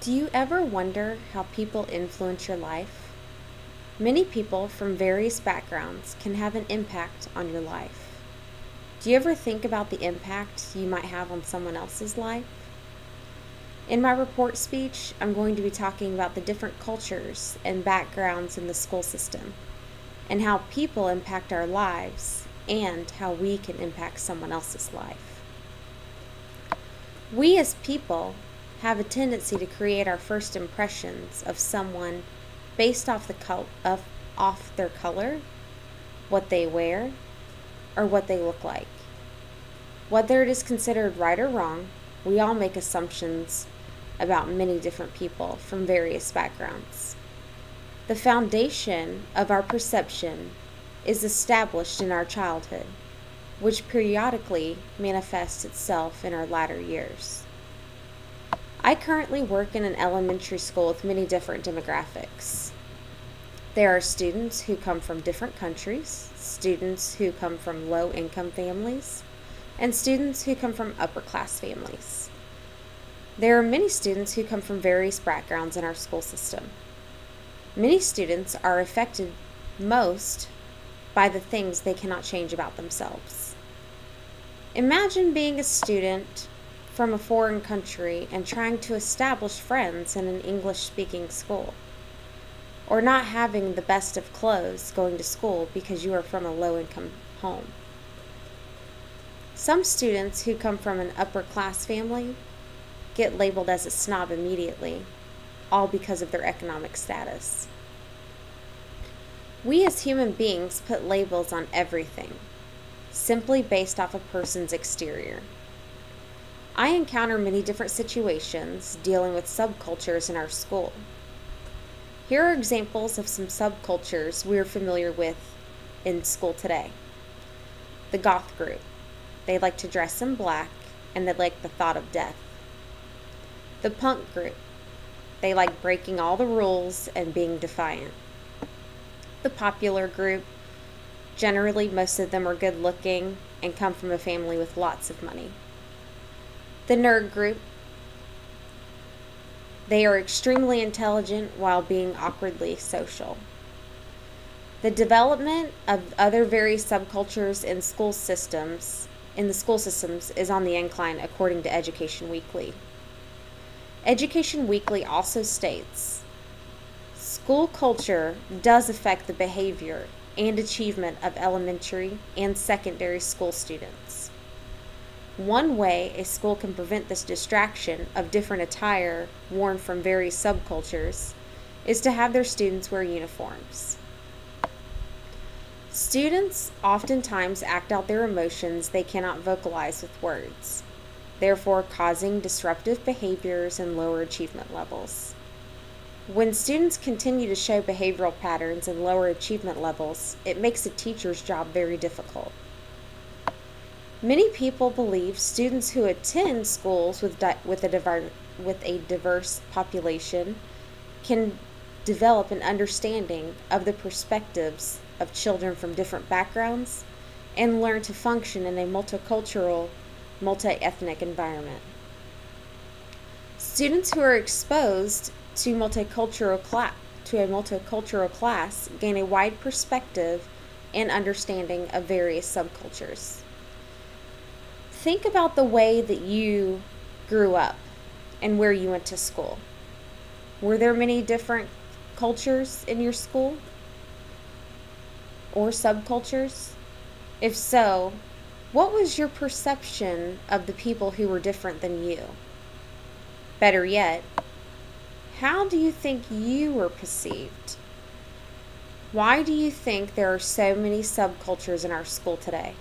Do you ever wonder how people influence your life? Many people from various backgrounds can have an impact on your life. Do you ever think about the impact you might have on someone else's life? In my report speech, I'm going to be talking about the different cultures and backgrounds in the school system, and how people impact our lives and how we can impact someone else's life. We as people have a tendency to create our first impressions of someone based off their color, what they wear, or what they look like. Whether it is considered right or wrong, we all make assumptions about many different people from various backgrounds. The foundation of our perception is established in our childhood, which periodically manifests itself in our latter years. I currently work in an elementary school with many different demographics. There are students who come from different countries, students who come from low-income families, and students who come from upper-class families. There are many students who come from various backgrounds in our school system. Many students are affected most by the things they cannot change about themselves. Imagine being a student from a foreign country and trying to establish friends in an English-speaking school, or not having the best of clothes going to school because you are from a low-income home. Some students who come from an upper-class family get labeled as a snob immediately, all because of their economic status. We as human beings put labels on everything, simply based off a person's exterior. I encounter many different situations dealing with subcultures in our school. Here are examples of some subcultures we are familiar with in school today. The goth group. They like to dress in black and they like the thought of death. The punk group. They like breaking all the rules and being defiant. The popular group. Generally, most of them are good looking and come from a family with lots of money. The nerd group. They are extremely intelligent while being awkwardly social. The development of other various subcultures in the school systems is on the incline according to Education Weekly. Education Weekly also states, school culture does affect the behavior and achievement of elementary and secondary school students. One way a school can prevent this distraction of different attire worn from various subcultures is to have their students wear uniforms. Students oftentimes act out their emotions they cannot vocalize with words, therefore causing disruptive behaviors and lower achievement levels. When students continue to show behavioral patterns and lower achievement levels, it makes a teacher's job very difficult. Many people believe students who attend schools with a diverse population can develop an understanding of the perspectives of children from different backgrounds and learn to function in a multicultural, multi-ethnic environment. Students who are exposed to a multicultural class gain a wide perspective and understanding of various subcultures. Think about the way that you grew up and where you went to school. Were there many different cultures in your school or subcultures? If so, what was your perception of the people who were different than you? Better yet, how do you think you were perceived? Why do you think there are so many subcultures in our school today?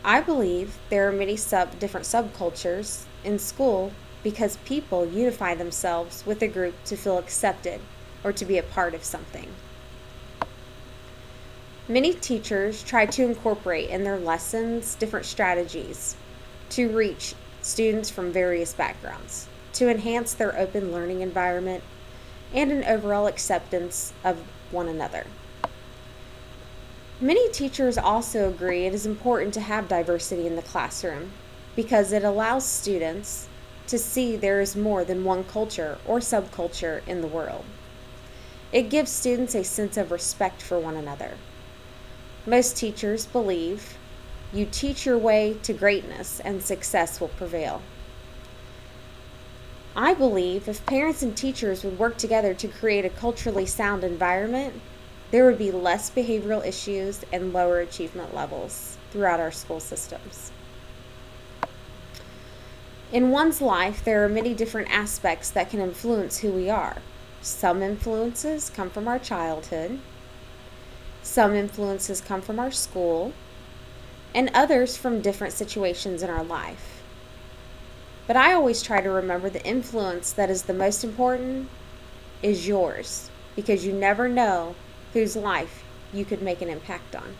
I believe there are many different subcultures in school because people unify themselves with a group to feel accepted or to be a part of something. Many teachers try to incorporate in their lessons different strategies to reach students from various backgrounds, to enhance their open learning environment and an overall acceptance of one another. Many teachers also agree it is important to have diversity in the classroom because it allows students to see there is more than one culture or subculture in the world. It gives students a sense of respect for one another. Most teachers believe you teach your way to greatness and success will prevail. I believe if parents and teachers would work together to create a culturally sound environment, there would be less behavioral issues and lower achievement levels throughout our school systems. In one's life, there are many different aspects that can influence who we are. Some influences come from our childhood, some influences come from our school, and others from different situations in our life. But I always try to remember the influence that is the most important is yours, because you never know whose life you could make an impact on.